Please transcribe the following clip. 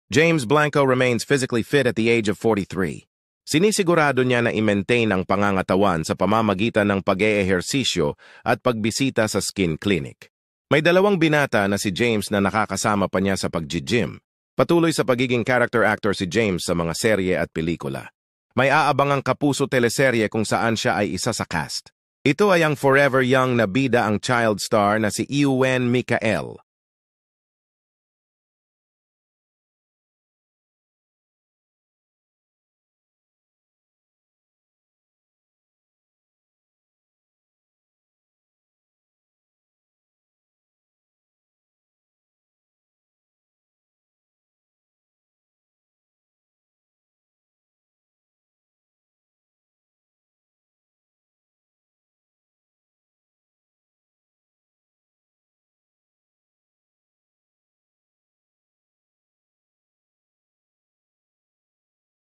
James Blanco remains physically fit at the age of 43. Sinisigurado niya na i-maintain ang pangangatawan sa pamamagitan ng pag-eehersisyo at pagbisita sa skin clinic. May 2 binata na si James na nakakasama pa niya sa pag-gym. Patuloy sa pagiging character actor si James sa mga serye at pelikula. May aabangang kapuso teleserye kung saan siya ay isa sa cast. Ito ay ang forever young na bida ang child star na si Ewan Michael.